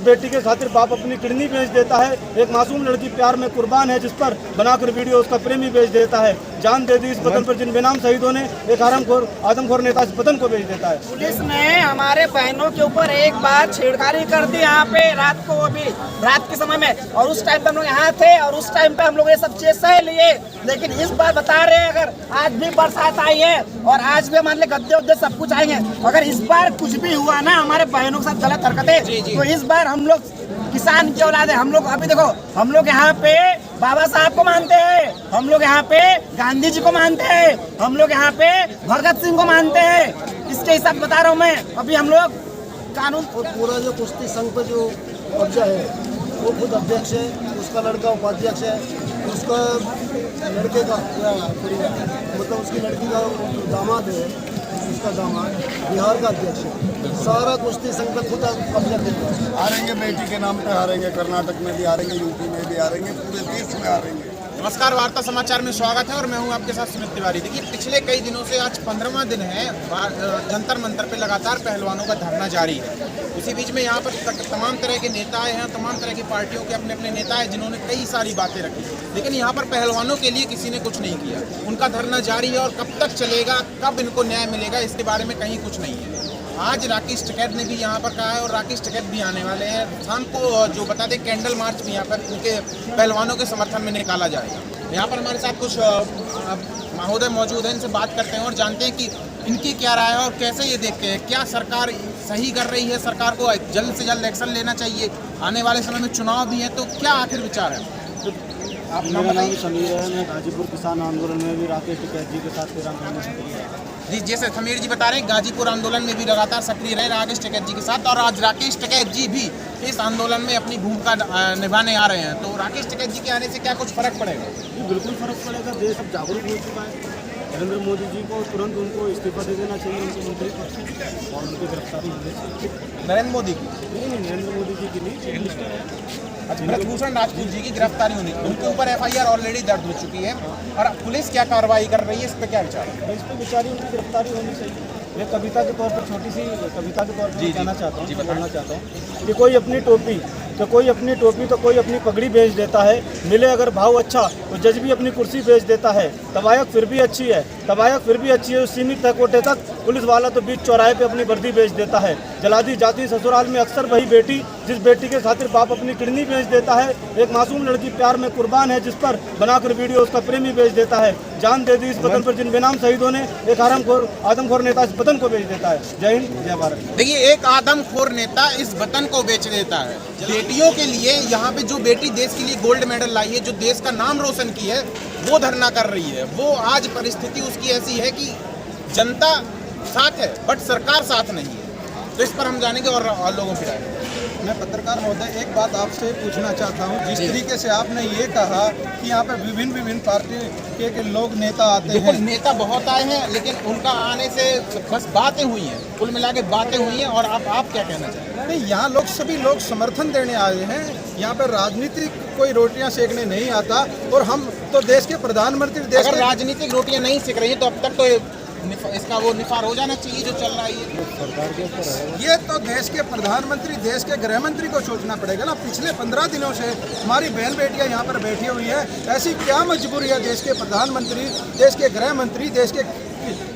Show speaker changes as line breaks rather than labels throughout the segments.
बेटी के खातिर बाप अपनी किडनी बेच देता है। एक मासूम लड़की प्यार में कुर्बान है, जिस पर बनाकर वीडियो उसका प्रेमी बेच देता है। जान दे दी इस वतन पर जिन बेनाम शहीदों ने, एक हरामखोर आदमखोर नेता इस वतन को बेच देता है।
पुलिस ने हमारे बहनों के ऊपर एक बार छेड़खानी कर दी यहाँ पे रात को, अभी रात के समय में, और उस टाइम पे हम लोग यहाँ थे और उस टाइम पे हम लोग ये सब चीज सह लिए। लेकिन इस बार बता रहे हैं अगर आज भी बरसात आई है और आज भी मान ले गद्दे उद्दे सब कुछ आएंगे, अगर इस बार कुछ भी हुआ ना हमारे बहनों के साथ गलत हरकतें, तो इस बार हम लोग किसान की औलाद है। हम लोग अभी देखो, हम लोग यहाँ पे बाबा साहब को मानते हैं, हम लोग यहाँ पे गांधी जी को मानते हैं, हम लोग यहाँ पे भगत सिंह को मानते हैं। इसके हिसाब बता रहा हूँ मैं। अभी हम लोग कानून
और पूरा जो कुश्ती संघ पर जो कब्जा है वो खुद अध्यक्ष है, उसका लड़का उपाध्यक्ष है, उसका लड़के का मतलब उसकी लड़की का दामाद है, उसका दामाद बिहार का अध्यक्ष है। सारा कुश्ती संघ पर खुद कब्जा करता है।
हारेंगे बेटी के नाम पे, हारेंगे कर्नाटक में भी हारेंगे, यूपी में भी हारेंगे, पूरे देश में हारेंगे।
नमस्कार, वार्ता समाचार में स्वागत है और मैं हूं आपके साथ सुमित तिवारी। देखिए, पिछले कई दिनों से आज 15वां दिन है, जंतर मंतर पे लगातार पहलवानों का धरना जारी है। उसी बीच में यहाँ पर तमाम तरह के नेता आए हैं, तमाम तरह की पार्टियों के अपने अपने नेता हैं जिन्होंने कई सारी बातें रखी, लेकिन यहाँ पर पहलवानों के लिए किसी ने कुछ नहीं किया। उनका धरना जारी है और कब तक चलेगा, कब इनको न्याय मिलेगा, इसके बारे में कहीं कुछ नहीं है। आज राकेश टिकैत ने भी यहाँ पर कहा है और राकेश टिकैत भी आने वाले हैं। शाम को जो बता दें, कैंडल मार्च भी यहाँ पर उनके पहलवानों के समर्थन में निकाला जाएगा। यहाँ पर हमारे साथ कुछ महोदय मौजूद हैं, इनसे बात करते हैं और जानते हैं कि इनकी क्या राय है और कैसे ये देखते हैं। क्या सरकार सही कर रही है, सरकार को जल्द से जल्द एक्शन लेना चाहिए, आने वाले समय में चुनाव भी है, तो क्या आखिर विचार है?
आप मेरा नाम समीर है, मैं गाजीपुर किसान आंदोलन में भी राकेश टिकैत जी के साथ 13 महीने सक्रिय है।
जी, जैसे समीर जी बता रहे हैं, गाजीपुर आंदोलन में भी लगातार सक्रिय रहे राकेश टिकैत जी के साथ, और आज राकेश टिकैत जी भी इस आंदोलन में अपनी भूमिका निभाने आ रहे हैं। तो राकेश टिकैत जी के आने से क्या कुछ फर्क पड़ेगा?
बिल्कुल फर्क पड़ेगा। देश अब जागरूक हो चुका है। नरेंद्र मोदी जी को तुरंत उनको इस्तीफा दे देना चाहिए, उनके मंत्री पद से, और उनकी गिरफ्तारी होनी चाहिए।
नरेंद्र मोदी की
नहीं, नरेंद्र मोदी जी की नहीं,
ब्रजभूषण राजपूत जी की गिरफ्तारी होनी, उनके ऊपर FIR ऑलरेडी दर्ज हो चुकी है और पुलिस क्या कार्रवाई कर रही है, इस पर क्या विचार है?
इस पर बेचारी उनकी गिरफ्तारी होनी चाहिए। मैं कविता के तौर पर, छोटी सी कविता के तौर पर कहना चाहता हूँ, बोलना चाहता हूँ कि कोई अपनी टोपी तो कोई अपनी टोपी तो कोई अपनी पगड़ी बेच देता है। मिले अगर भाव अच्छा तो जज भी अपनी कुर्सी बेच देता है। तबायक फिर भी अच्छी है, तबायक फिर भी अच्छी है, सीमित है कोटे तक। पुलिस वाला तो बीच चौराहे पे अपनी वर्दी बेच देता है। जला दी जाती ससुराल में अक्सर वही बेटी, जिस बेटी के खातिर बाप अपनी किडनी बेच देता है। एक मासूम लड़की प्यार में कुर्बान है, जिस पर बनाकर वीडियो उसका प्रेमी बेच देता है। जान दे दी इस वतन पर जिन बेनाम शहीदों ने, एक हरामखोर आदमखोर नेता इस वतन को बेच देता है। जय हिंद, जय भारत।
देखिए, एक आदमखोर नेता इस वतन को बेच देता है। बेटियों के लिए यहाँ पे जो बेटी देश के लिए गोल्ड मेडल लाई है, जो देश का नाम रोशन की है, वो धरना कर रही है। वो आज परिस्थिति उसकी ऐसी है कि जनता साथ है बट सरकार साथ नहीं है। तो इस पर हम जानेंगे और लोगों की राय।
मैं पत्रकार महोदय एक बात आपसे पूछना चाहता हूं। जिस तरीके से आपने ये कहा कि यहाँ पे विभिन्न पार्टी के लोग नेता आते हैं,
नेता बहुत आए हैं, लेकिन उनका आने से बस बातें हुई हैं, कुल मिला के बातें हुई हैं। और आप क्या कहना चाहते हैं?
नहीं, यहाँ लोग सभी लोग समर्थन देने आए हैं। यहाँ पर राजनीतिक कोई रोटियां सेकने नहीं आता। और हम तो देश के प्रधानमंत्री, देश
अगर राजनीतिक रोटियां नहीं सेक रही हैं तो अब तक तो इसका वो निफार हो जाना चाहिए जो चल रहा है।
सरकार के ऊपर है।
ये तो देश के प्रधानमंत्री, देश के गृह मंत्री को सोचना पड़ेगा ना। पिछले 15 दिनों से हमारी बहन बेटियां यहाँ पर बैठी हुई है। ऐसी क्या मजबूरी है देश के प्रधानमंत्री, देश के गृह मंत्री, देश के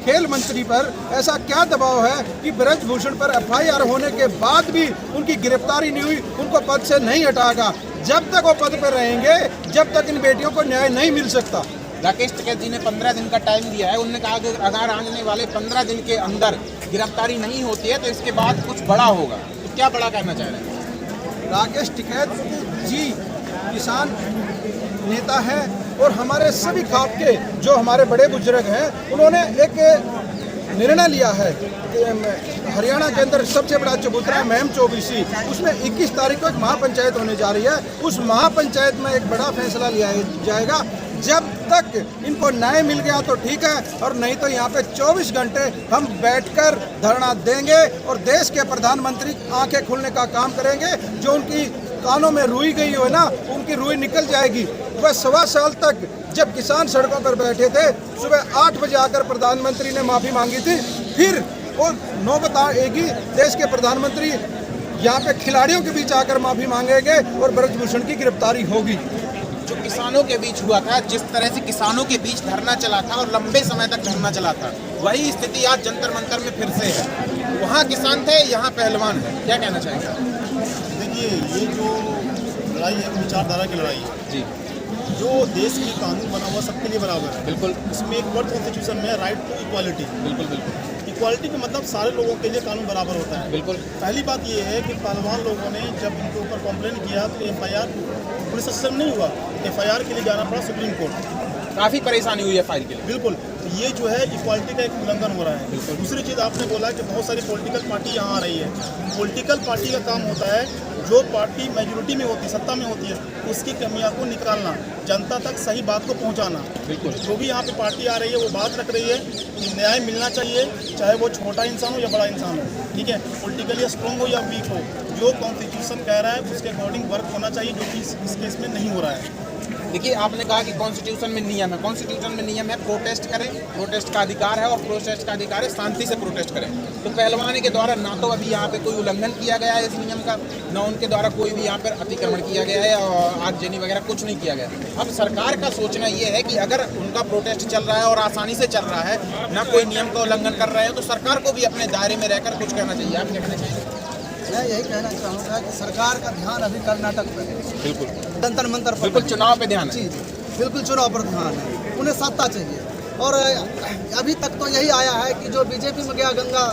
खेल मंत्री पर ऐसा क्या दबाव है कि ब्रजभूषण पर FIR होने के बाद भी उनकी गिरफ्तारी नहीं हुई, उनको पद से नहीं हटाएगा? जब तक वो पद पर रहेंगे, जब तक इन बेटियों को न्याय नहीं मिल सकता।
राकेश टिकैत जी ने 15 दिन का टाइम दिया है। उन्होंने कहा कि अगर आने वाले 15 दिन के अंदर गिरफ्तारी नहीं होती है तो इसके बाद कुछ बड़ा होगा। तो क्या बड़ा कहना चाह रहे हैं?
राकेश टिकैत जी किसान नेता है और हमारे सभी खाप के जो हमारे बड़े बुजुर्ग हैं, उन्होंने एक निर्णय लिया है। हरियाणा के अंदर सबसे बड़ा चबूतरा है महम चौबीसी, उसमें 21 तारीख को एक महापंचायत होने जा रही है। उस महापंचायत में एक बड़ा फैसला लिया जाएगा। जब तक इनको न्याय मिल गया तो ठीक है, और नहीं तो यहाँ पे 24 घंटे हम बैठकर धरना देंगे और देश के प्रधानमंत्री आंखें खुलने का काम करेंगे। जो उनकी कानों में रुई गई हो ना, उनकी रुई निकल जाएगी। वह 1.25 साल तक जब किसान सड़कों पर बैठे थे, सुबह 8 बजे आकर प्रधानमंत्री ने माफ़ी मांगी थी। फिर वो नौबत आएगी, देश के प्रधानमंत्री यहाँ पे खिलाड़ियों के बीच आकर माफ़ी मांगेंगे और ब्रजभूषण की गिरफ्तारी होगी।
जो किसानों के बीच हुआ था, जिस तरह से किसानों के बीच धरना चला था और लंबे समय तक धरना चला था, वही स्थिति आज जंतर मंतर में फिर से है। वहाँ किसान थे, यहाँ पहलवान है। क्या कहना चाहेंगे?
देखिए, ये जो लड़ाई है विचारधारा की लड़ाई है
जी।
जो देश में कानून बना हुआ सबके लिए बराबर है।
बिल्कुल।
इसमें एक वर्ड कॉन्स्टिट्यूशन में राइट टू इक्वालिटी।
बिल्कुल बिल्कुल।
इक्वालिटी का मतलब सारे लोगों के लिए कानून बराबर होता है।
बिल्कुल।
पहली बात ये है कि पहलवान लोगों ने जब इनके ऊपर कंप्लेन किया तो FIR पुलिस स्टेशन नहीं हुआ, FIR के लिए जाना पड़ा सुप्रीम कोर्ट।
काफ़ी परेशानी हुई है फाइल के लिए।
बिल्कुल, ये जो है इक्वालिटी का एक उल्लंघन हो रहा है। दूसरी चीज़ आपने बोला कि बहुत सारी पॉलिटिकल पार्टी यहाँ आ रही है। पॉलिटिकल पार्टी का काम होता है जो पार्टी मेजोरिटी में होती है, सत्ता में होती है, उसकी कमियां को निकालना, जनता तक सही बात को पहुंचाना।
बिल्कुल।
जो भी यहाँ पे पार्टी आ रही है वो बात रख रही है कि न्याय मिलना चाहिए, चाहे वो छोटा इंसान हो या बड़ा इंसान हो, ठीक है, पॉलिटिकली स्ट्रॉन्ग हो या वीक हो। जो कॉन्स्टिट्यूशन कह रहा है उसके अकॉर्डिंग वर्क होना चाहिए, जो कि इस केस में नहीं हो रहा है।
देखिए, आपने कहा कि कॉन्स्टिट्यूशन में नियम है। कॉन्स्टिट्यूशन में नियम है प्रोटेस्ट करें, प्रोटेस्ट का अधिकार है, और प्रोटेस्ट का अधिकार है शांति से प्रोटेस्ट करें। तो पहलवानी के द्वारा ना तो अभी यहाँ पे कोई उल्लंघन किया गया है इस नियम का, ना उनके द्वारा कोई भी यहाँ पर अतिक्रमण किया गया है और आगजनी वगैरह कुछ नहीं किया गया। अब सरकार का सोचना ये है कि अगर उनका प्रोटेस्ट चल रहा है और आसानी से चल रहा है, ना कोई नियम का उल्लंघन कर रहे हैं, तो सरकार को भी अपने दायरे में रहकर कुछ कहना चाहिए। आप क्या कहना चाहिए?
मैं यही कहना चाहूँगा कि सरकार का ध्यान अभी कर्नाटक पर है,
बिल्कुल।
जंतर मंतर पर
बिल्कुल चुनाव पे ध्यान है।
जी, बिल्कुल चुनाव पर ध्यान है। उन्हें सत्ता चाहिए, और अभी तक तो यही आया है कि जो बीजेपी में गया गंगा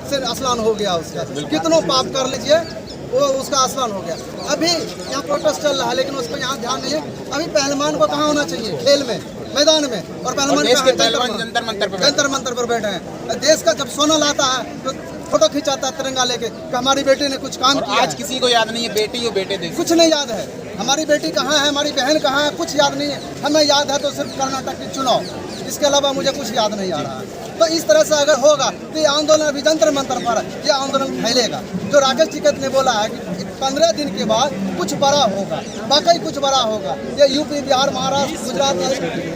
से स्नान हो गया उसका, कितनों पाप कर लीजिए वो उसका स्नान हो गया। अभी यहाँ प्रोटेस्ट चल रहा है लेकिन उस पर यहाँ ध्यान नहीं है। अभी पहलवान को कहाँ होना चाहिए? खेल में, मैदान में। और पहलवान
जंतर
मंतर पर बैठे हैं। देश का जब सोना लाता है तो फोटो खिंचाता है तिरंगा लेके कि हमारी बेटी ने कुछ काम किया।
आज किसी को याद नहीं है बेटी हो बेटे देश,
कुछ नहीं याद है। हमारी बेटी कहाँ है, हमारी बहन कहाँ है, कुछ याद नहीं है। हमें याद है तो सिर्फ कर्नाटक के चुनाव, इसके अलावा मुझे कुछ याद नहीं आ रहा है। तो इस तरह से अगर होगा तो ये आंदोलन अभी जंतर मंतर पर ये आंदोलन फैलेगा। जो राकेश टिकैत ने बोला है कि 15 दिन के बाद कुछ बड़ा होगा, वाकई कुछ बड़ा होगा। ये यूपी, बिहार, महाराष्ट्र, गुजरात,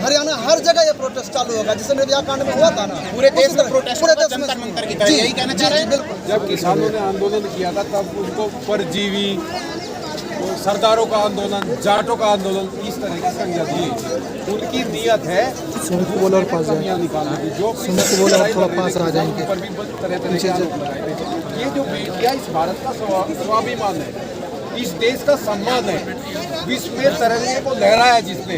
हरियाणा, हर जगह ये प्रोटेस्ट चालू होगा, जिससे निर्भया कांड में हुआ था ना।
पूरे देश में प्रोटेस्ट, पूरे देश में जंतर मंतर की तरह, यही कहना चाह रहे हैं।
बिल्कुल।
जब किसानों ने आंदोलन किया था तब उनको परजीवी, सरदारों का आंदोलन, जाटों का आंदोलन इस तरह की संज्ञा दी। उनकी नीयत है कमियां निकालने की, जो पर भी तरह तरह के आरोप लगाए थे। ये जो बेटियां इस भारत का स्वाभिमान है, इस देश का सम्मान है, विश्व में तिरंगे को लहराया जिसने,